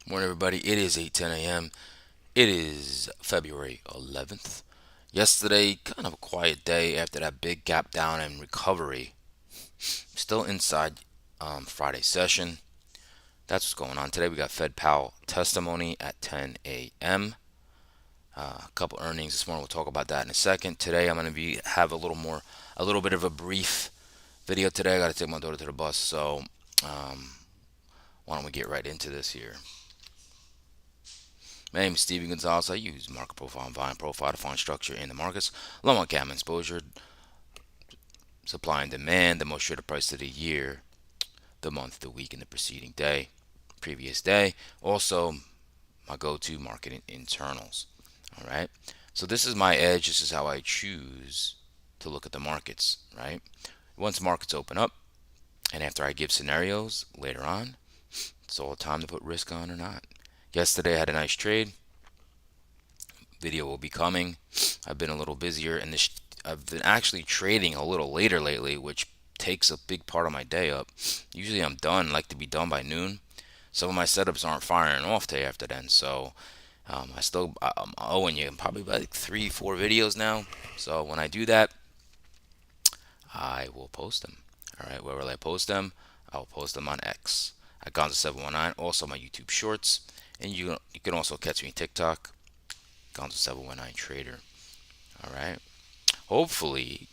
Morning, everybody. It is 8:10 a.m. It is February 11th. Yesterday, kind of a quiet day after that big gap down and recovery. Still inside Friday session. That's what's going on today. We got Fed Powell testimony at 10 a.m. A couple earnings this morning. We'll talk about that in a second. Today, I'm going to have a little bit of a brief video today. I got to take my daughter to the bus, so um, why don't we get right into this here? My name is Steven Gonzalez. I use market profile and volume profile to find structure in the markets, low on cam exposure, supply and demand, the most traded price of the year, the month, the week, and the preceding day, previous day. Also, my go-to market internals. All right. So this is my edge. This is how I choose to look at the markets. Right. Once markets open up, and after I give scenarios later on, it's all time to put risk on or not. Yesterday I had a nice trade. Video will be coming. I've been a little busier, and I've been actually trading a little later lately, which takes a big part of my day up. Usually I'm done, like to be done by noon. Some of my setups aren't firing off day after then, so I'm owing you probably like 3, 4 videos now. So when I do that, I will post them. All right, where will I post them? I will post them on X at Gonzo719, also my YouTube Shorts, and you can also catch me on TikTok, Gonzo719 Trader. All right. Hopefully,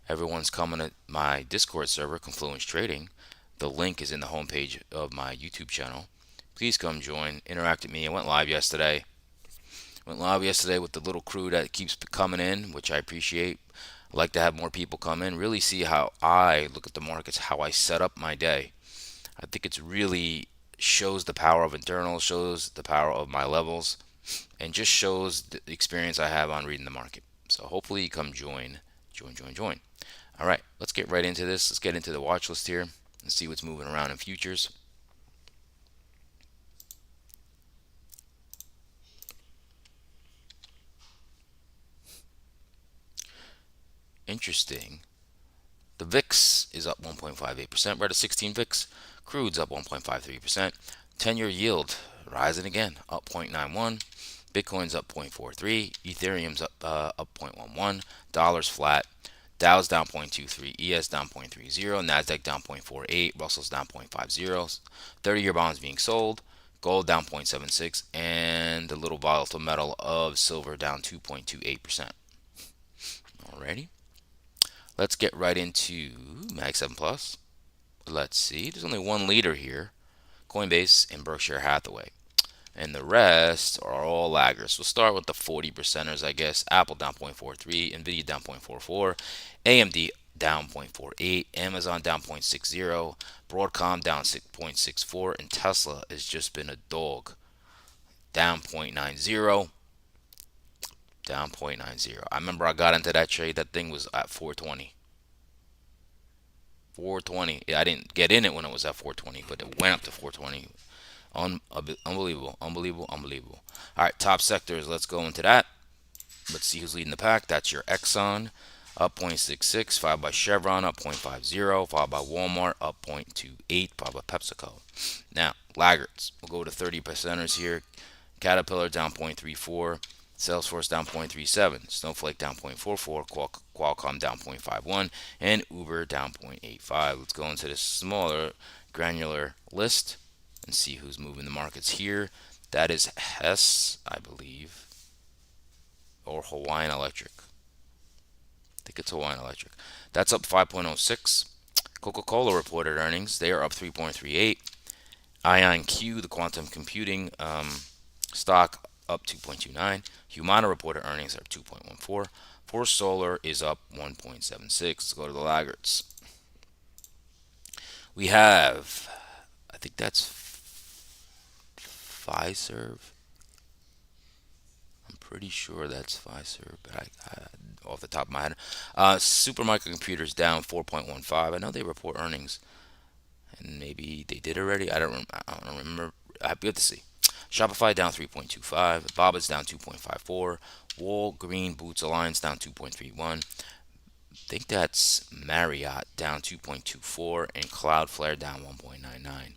everyone's coming to my Discord server, Confluence Trading. The link is in the homepage of my YouTube channel. Please come join, interact with me. I went live yesterday. With the little crew that keeps coming in, which I appreciate. I like to have more people come in, really see how I look at the markets, how I set up my day. I think it's really shows the power of internal, shows the power of my levels, and just shows the experience I have on reading the market. So hopefully you come join. All right, let's get right into this. Let's get into the watch list here and see what's moving around in futures. Interesting. The VIX is up 1.58%. We're at a 16 VIX. Crude's up 1.53%. 10-year yield rising again, up 0.91. Bitcoin's up 0.43. Ethereum's up 0.11. Dollar's flat. Dow's down 0.23. ES down 0.30. Nasdaq down 0.48. Russell's down 0.50. 30-year bonds being sold. Gold down 0.76, and the little volatile metal of silver down 2.28%. Alrighty. Let's get right into Mag 7 Plus. Let's see. There's only one leader here, Coinbase and Berkshire Hathaway. And the rest are all laggards. We'll start with the 40 percenters, I guess. Apple down 0.43, Nvidia down 0.44, AMD down 0.48, Amazon down 0.60, Broadcom down 6.64, and Tesla has just been a dog, down 0.90. Down 0.90. I remember I got into that trade. That thing was at 420. 420. I didn't get in it when it was at 420, but it went up to 420. Unbelievable. All right, top sectors. Let's go into that. Let's see who's leading the pack. That's your Exxon, up 0.66, followed by Chevron, up 0.50, followed by Walmart, up 0.28, followed by PepsiCo. Now, laggards. We'll go to 30 percenters here. Caterpillar down 0.34, Salesforce down 0.37, Snowflake down 0.44, Qualcomm down 0.51, and Uber down 0.85. Let's go into the smaller granular list and see who's moving the markets here. That is Hess, I believe, or Hawaiian Electric. I think it's Hawaiian Electric. That's up 5.06. Coca-Cola reported earnings. They are up 3.38. IonQ, the quantum computing stock, up 2.29. Humana reported earnings are 2.14. Force Solar is up 1.76. Let's go to the laggards. We have, I think that's Fiserv. I'm pretty sure that's Fiserv, but off the top of my head. Supermicro Computers down 4.15. I know they report earnings, and maybe they did already. I don't remember. I have to see. Shopify down 3.25. Baba's down 2.54. Walgreen Boots Alliance down 2.31. I think that's Marriott down 2.24, and Cloudflare down 1.99.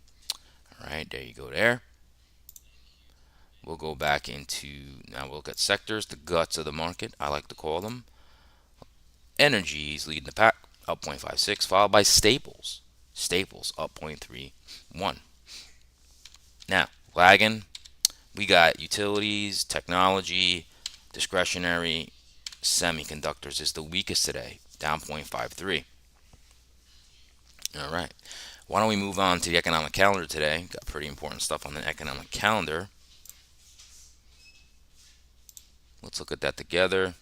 All right, there you go there. We'll go back into, now we'll look at sectors, the guts of the market, I like to call them. Energy is leading the pack, up 0.56, followed by staples. Staples up 0.31. Now, lagging, we got utilities, technology, discretionary, semiconductors is the weakest today, down 0.53. All right. Why don't we move on to the economic calendar today? Got pretty important stuff on the economic calendar. Let's look at that together.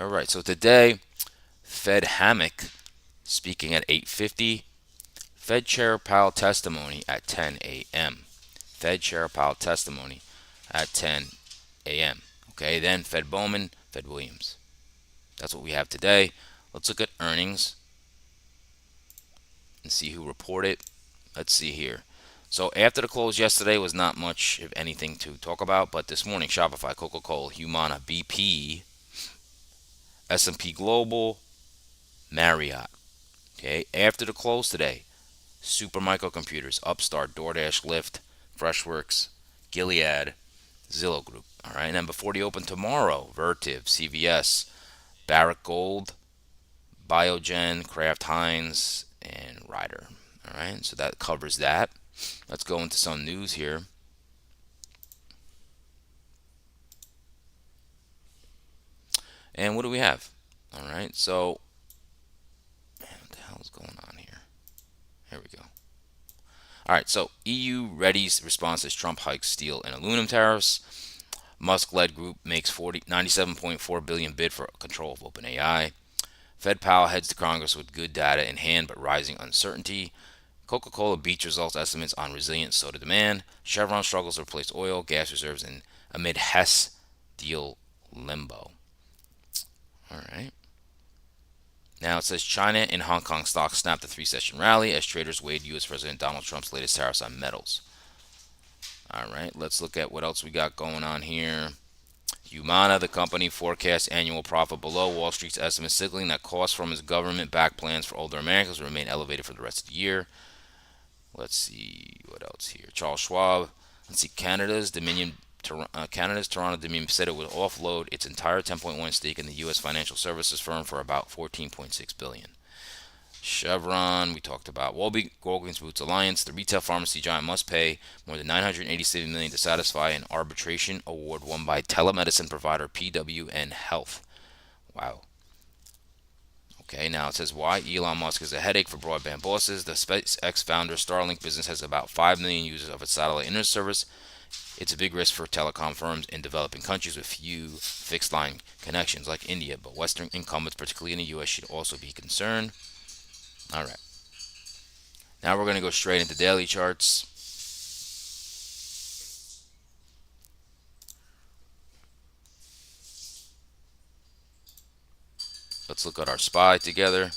All right. So today, Fed Hammock speaking at 8:50. Fed Chair Powell testimony at 10 a.m. Fed Chair Powell testimony at 10 a.m. Okay. Then Fed Bowman, Fed Williams. That's what we have today. Let's look at earnings and see who reported. Let's see here. So after the close yesterday was not much of anything to talk about, but this morning Shopify, Coca-Cola, Humana, BP, S&P Global, Marriott. Okay, after the close today, Super Microcomputers, Upstart, DoorDash, Lyft, Freshworks, Gilead, Zillow Group. All right, and then before the open tomorrow, Vertiv, CVS, Barrick Gold, Biogen, Kraft Heinz, and Ryder. All right, so that covers that. Let's go into some news here. And what do we have? All right, so what the hell is going on here? Here we go. All right, so EU readies response as Trump hikes steel and aluminum tariffs. Musk-led group makes 97.4 billion bid for control of OpenAI. Fed Powell heads to Congress with good data in hand but rising uncertainty. Coca-Cola beats results estimates on resilient soda demand. Chevron struggles to replace oil, gas reserves amid Hess deal limbo. All right. Now it says China and Hong Kong stocks snapped the three-session rally as traders weighed U.S. President Donald Trump's latest tariffs on metals. All right, let's look at what else we got going on here. Humana, the company, forecasts annual profit below Wall Street's estimates, signaling that costs from its government-backed plans for older Americans will remain elevated for the rest of the year. Let's see what else here. Charles Schwab. Let's see. Canada's Toronto Dominion said it would offload its entire 10.1 stake in the U.S. financial services firm for about 14.6 billion. Chevron, we talked about. Walgreens Boots Alliance, the retail pharmacy giant must pay more than 987 million to satisfy an arbitration award won by telemedicine provider PWN Health. Wow. Okay, now it says why Elon Musk is a headache for broadband bosses. The SpaceX founder Starlink business has about 5 million users of its satellite internet service. It's a big risk for telecom firms in developing countries with few fixed line connections like India, but Western incumbents, particularly in the US, should also be concerned. All right. Now we're going to go straight into daily charts. Let's look at our SPY together.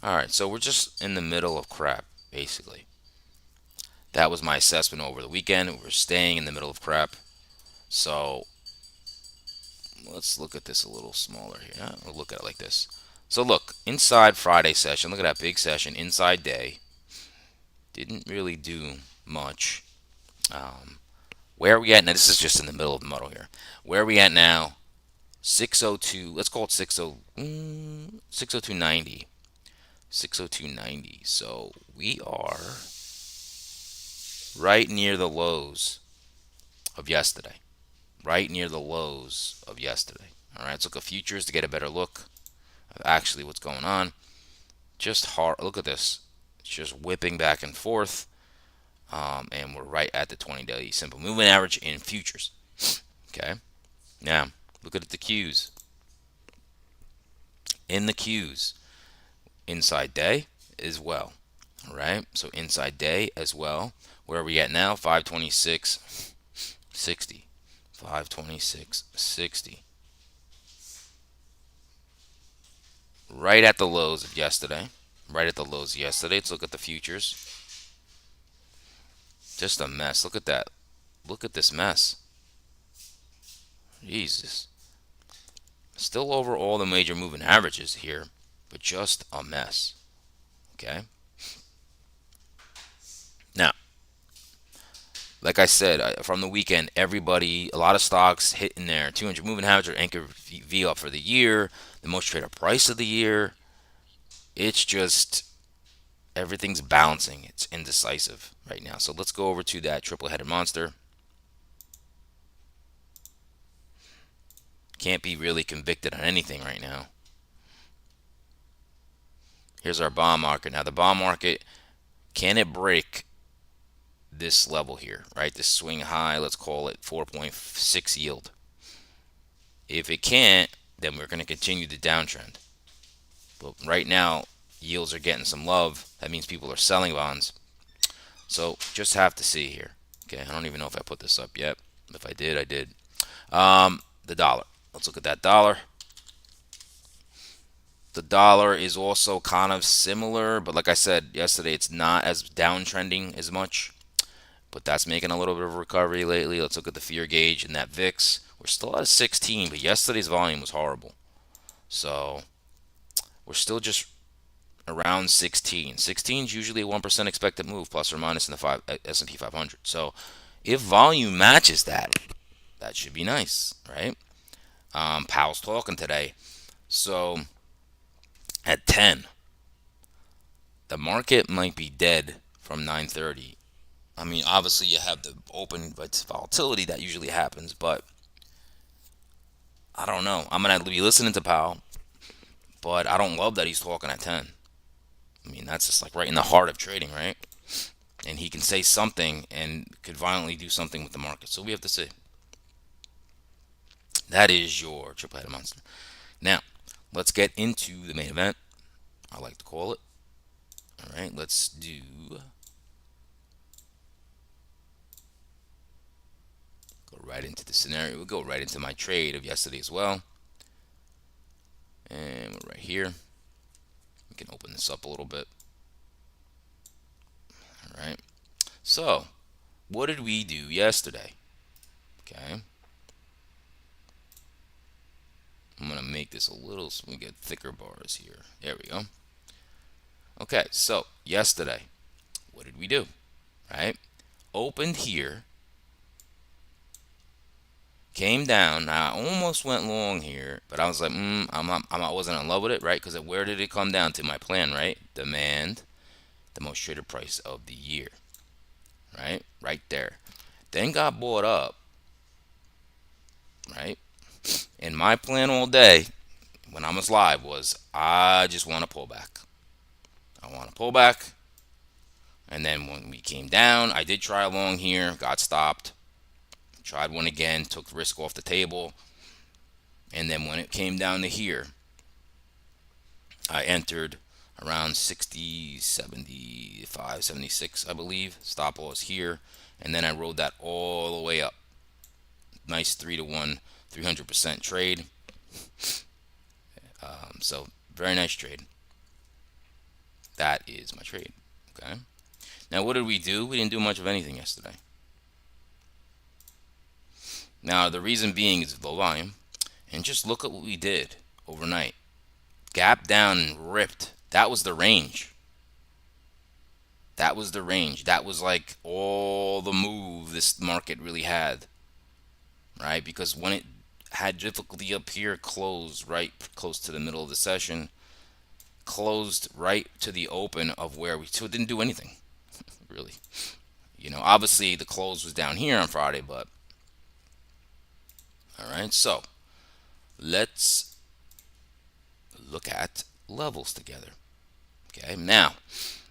All right, so we're just in the middle of crap, basically. That was my assessment over the weekend. We're staying in the middle of crap. So let's look at this a little smaller here. We'll look at it like this. So look, inside Friday session, look at that big session, inside day. Didn't really do much. Where are we at now? This is just in the middle of the muddle here. Where are we at now? 602. Let's call it 602.90. 602.90. So we are right near the lows of yesterday. Right near the lows of yesterday. All right, let's look at futures to get a better look of actually what's going on. Just hard. Look at this. It's just whipping back and forth. And we're right at the 20-day simple moving average in futures. Okay. Now, look at the Qs. In the Qs, inside day as well. All right. So inside day as well. Where are we at now? 526.60. 526.60. Right at the lows of yesterday. Right at the lows yesterday. Let's look at the futures. Just a mess. Look at that. Look at this mess. Jesus. Still over all the major moving averages here, but just a mess. Okay. Now, like I said, from the weekend, everybody, a lot of stocks hitting their 200 moving average or anchor V up for the year, the most traded price of the year. It's just everything's bouncing. It's indecisive right now. So let's go over to that triple headed monster. Can't be really convicted on anything right now. Here's our bond market. Now, the bond market, can it break this level here, right? This swing high, let's call it 4.6 yield. If it can't, then we're going to continue the downtrend. But right now, yields are getting some love. That means people are selling bonds. So just have to see here. Okay, I don't even know if I put this up yet. If I did, I did. The dollar. Let's look at that dollar. The dollar is also kind of similar, but like I said yesterday, it's not as downtrending as much. But that's making a little bit of a recovery lately. Let's look at the fear gauge and that VIX. We're still at 16, but yesterday's volume was horrible. So we're still just around 16. 16 is usually a 1% expected move, plus or minus in the S&P 500. So if volume matches that, that should be nice, right? Powell's talking today. So at 10, the market might be dead from 9:30. I mean, obviously you have the open volatility that usually happens, but I don't know. I'm gonna be listening to Powell, but I don't love that he's talking at 10. I mean, that's just like right in the heart of trading, right? And he can say something and could violently do something with the market. So we have to see. That is your triple headed monster. Now, let's get into the main event. I like to call it. All right, let's do. Go right into the scenario. We'll go right into my trade of yesterday as well. And we're right here. We can open this up a little bit. All right. So, what did we do yesterday? Okay. I'm going to make this a little so we get thicker bars here. There we go. Okay, so yesterday, what did we do? Right? Opened here, came down. Now, I almost went long here, but I was like, I wasn't in love with it, right? Because where did it come down to? My plan, right? Demand, the most traded price of the year, right? Right there. Then got bought up, right? And my plan all day when I was live was I just want to pull back. I want to pull back. And then when we came down, I did try a long here, got stopped. Tried one again, took the risk off the table. And then when it came down to here, I entered around 60, 75, 76, I believe. Stop loss here. And then I rode that all the way up. Nice 3-to-1, 300% trade. So very nice trade. That is my trade. Okay. Now what did we do? We didn't do much of anything yesterday. Now the reason being is low volume. And just look at what we did overnight. Gap down and ripped. That was the range. That was the range. That was like all the move this market really had. Right? Because when it had difficulty up here, closed right close to the middle of the session, closed right to the open of where we, so it didn't do anything really. Obviously the close was down here on Friday, but all right. So let's look at levels together. Okay, now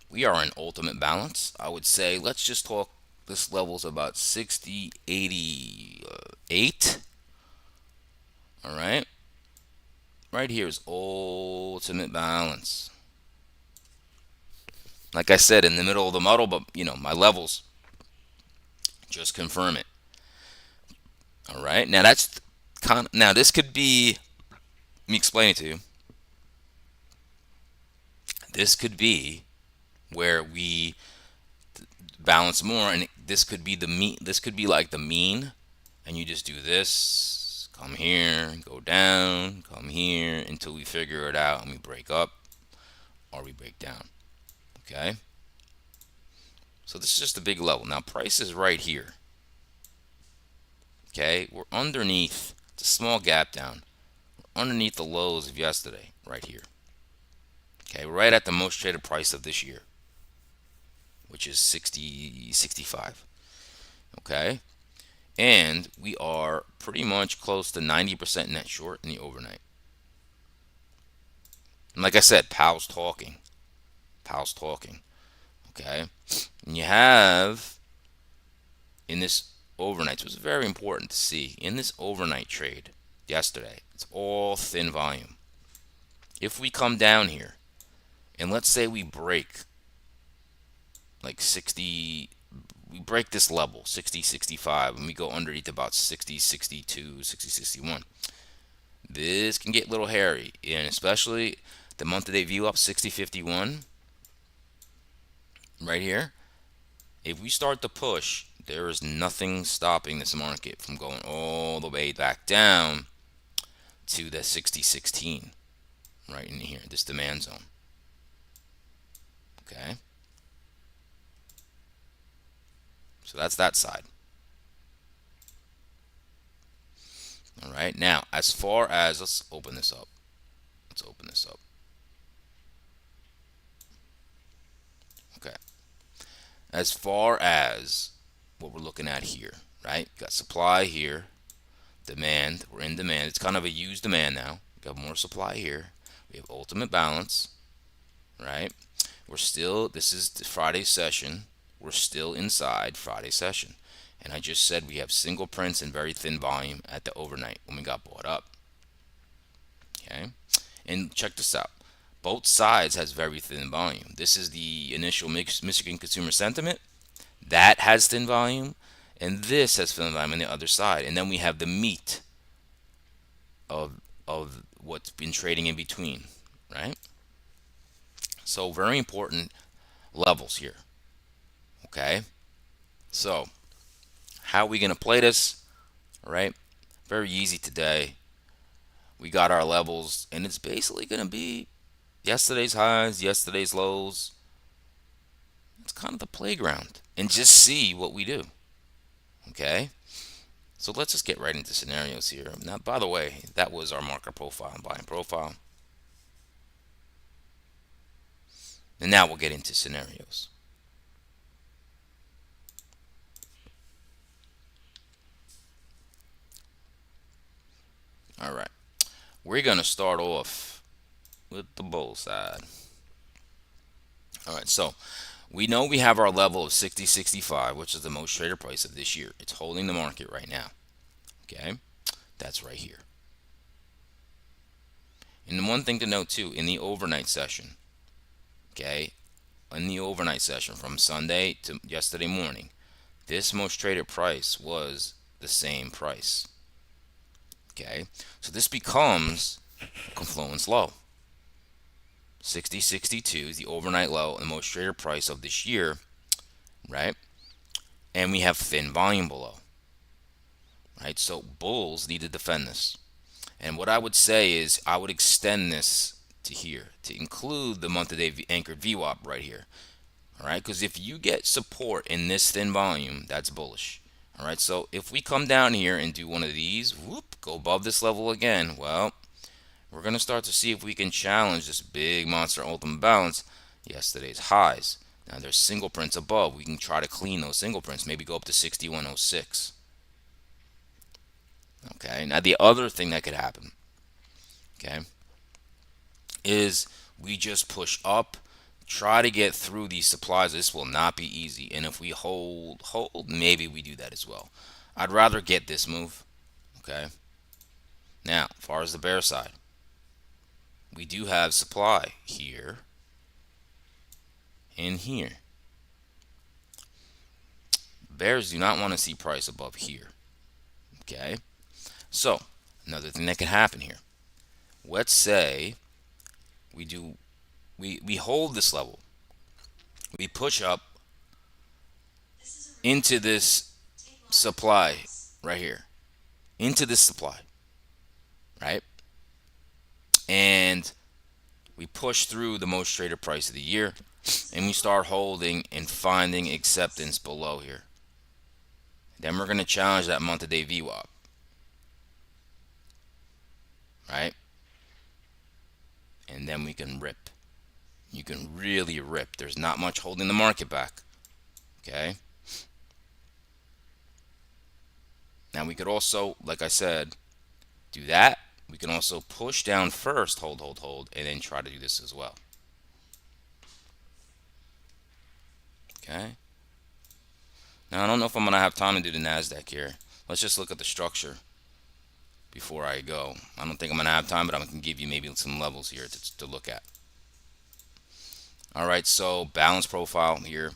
we are in ultimate balance. I would say let's just talk. This level's about 60, 88. All right. Right here is ultimate balance. Like I said, in the middle of the muddle, but my levels just confirm it. All right. Now that's now this could be. Let me explain it to you. This could be where we balance more, and this could be the mean. This could be like the mean, and you just do this, come here, go down, come here until we figure it out and we break up or we break down. Okay? So this is just a big level. Now price is right here. Okay? We're underneath. It's a small gap down. We're underneath the lows of yesterday right here. Okay? Right at the most traded price of this year, which is 60.65. Okay? And we are pretty much close to 90% net short in the overnight. And like I said, Powell's talking. Powell's talking. Okay? And you have in this overnight, so it's very important to see in this overnight trade yesterday, it's all thin volume. If we come down here and let's say we break like 60, we break this level 60 65 and we go underneath about 60 62 60 61, this can get a little hairy, and especially the month to day view up 60 51 right here. If we start to push, there is nothing stopping this market from going all the way back down to the 6016 right in here, this demand zone. Okay, so that's that side. All right, now as far as, let's open this up. Let's open this up. Okay, as far as what we're looking at here, right? Got supply here, demand. We're in demand. It's kind of a used demand now. We got more supply here. We have ultimate balance, right? We're still, this is the Friday session. We're still inside Friday session. And I just said we have single prints and very thin volume at the overnight when we got bought up. Okay. And check this out. Both sides has very thin volume. This is the initial Michigan consumer sentiment. That has thin volume. And this has thin volume on the other side. And then we have the meat of what's been trading in between, right? So very important levels here. Okay. So how are we going to play this? All right. Very easy today. We got our levels, and it's basically going to be yesterday's highs, yesterday's lows. It's kind of the playground, and just see what we do. Okay. So let's just get right into scenarios here. Now, by the way, that was our market profile and buying profile. And now we'll get into scenarios. All right. We're going to start off with the bull side. All right. So we know we have our level of 60.65, which is the most traded price of this year. It's holding the market right now. Okay. That's right here. And the one thing to note too, in the overnight session, okay, in the overnight session from Sunday to yesterday morning, this most traded price was the same price. Okay, so this becomes a confluence low. 60.62 is the overnight low and the most traded price of this year, right? And we have thin volume below, right? So bulls need to defend this. And what I would say is I would extend this to here to include the month to day anchored VWAP right here. All right, because if you get support in this thin volume, that's bullish. All right, so if we come down here and do one of these, whoop, go above this level again, well, we're going to start to see if we can challenge this big monster ultimate balance, yesterday's highs. Now there's single prints above. We can try to clean those single prints, maybe go up to 6106. Okay, now the other thing that could happen, okay, is we just push up, try to get through these supplies. This will not be easy, and if we hold, maybe we do that as well. I'd rather get this move. Okay, now as far as the bear side, we do have supply here and here. Bears do not want to see price above here. Okay, so another thing that can happen here, let's say we hold this level, we push up into this supply right here, into this supply. right? And we push through the most traded price of the year, and we start holding and finding acceptance below here. Then we're going to challenge that month to day VWAP, right? And then we can rip. You can really rip. There's not much holding the market back. Okay. Now we could also, like I said, do that. We can also push down first, hold, and then try to do this as well. Okay. Now I don't know if I'm gonna have time to do the NASDAQ here. Let's just look at the structure before I go. I don't think I'm gonna have time, but I'm gonna give you maybe some levels here to look at. All right. So balance profile here.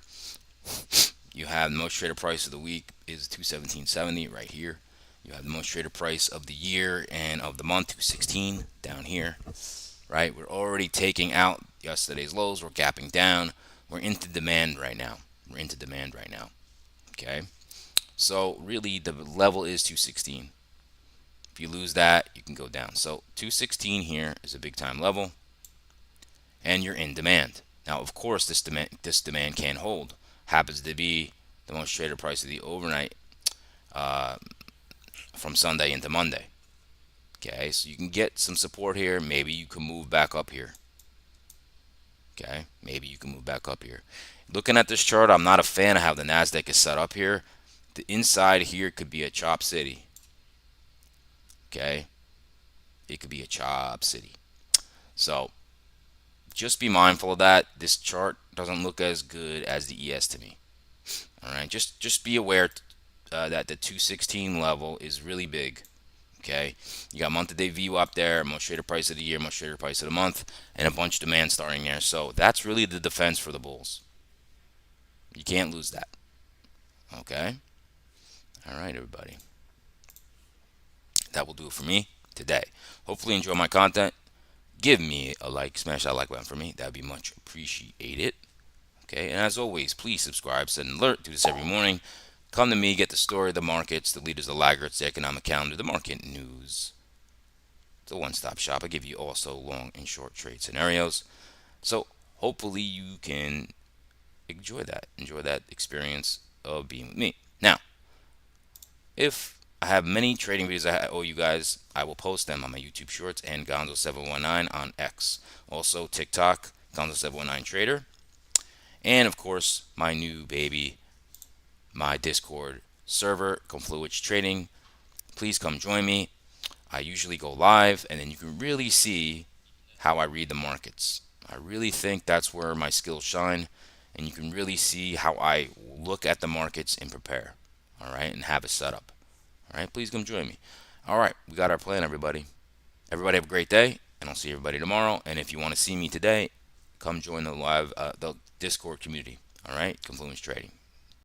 You have the most traded price of the week is 217.70 right here. You have the most traded price of the year and of the month, 216 down here, right? We're already taking out yesterday's lows. We're gapping down. We're into demand right now. Okay. So really the level is 216. If you lose that, you can go down. So 216 here is a big time level, and you're in demand. Now, of course, this demand can hold. Happens to be the most traded price of the overnight uh, from Sunday into Monday. Okay, so you can get some support here. Maybe you can move back up here. Okay, maybe you can move back up here. Looking at this chart, I'm not a fan of how the NASDAQ is set up here. The inside here could be a chop city. Okay, it could be a chop city. So just be mindful of that. This chart doesn't look as good as the ES to me. All right, just be aware that the 216 level is really big. Okay, you got month to day VWAP there, most traded price of the year, most traded price of the month, and a bunch of demand starting there. So that's really the defense for the bulls. You can't lose that. Okay. All right, everybody. That will do it for me today. Hopefully, you enjoy my content. Give me a like, smash that like button for me. That would be much appreciated. Okay, and as always, please subscribe, set an alert. Do this every morning. Come to me, get the story of the markets, the leaders, the laggards, the economic calendar, the market news. It's a one-stop shop. I give you also long and short trade scenarios. So hopefully you can enjoy that experience of being with me. Now, if I have many trading videos I owe you guys, I will post them on my YouTube Shorts and Gonzo719 on X. Also TikTok, Gonzo719 Trader. And of course, my new baby, my Discord server, Confluence Trading. Please come join me. I usually go live, and then you can really see how I read the markets. I really think that's where my skills shine, and you can really see how I look at the markets and prepare. All right, and have it set up. All right, please come join me. All right, we got our plan, everybody. Everybody have a great day, and I'll see everybody tomorrow. And if you want to see me today, come join the live, the Discord community. All right, Confluence Trading.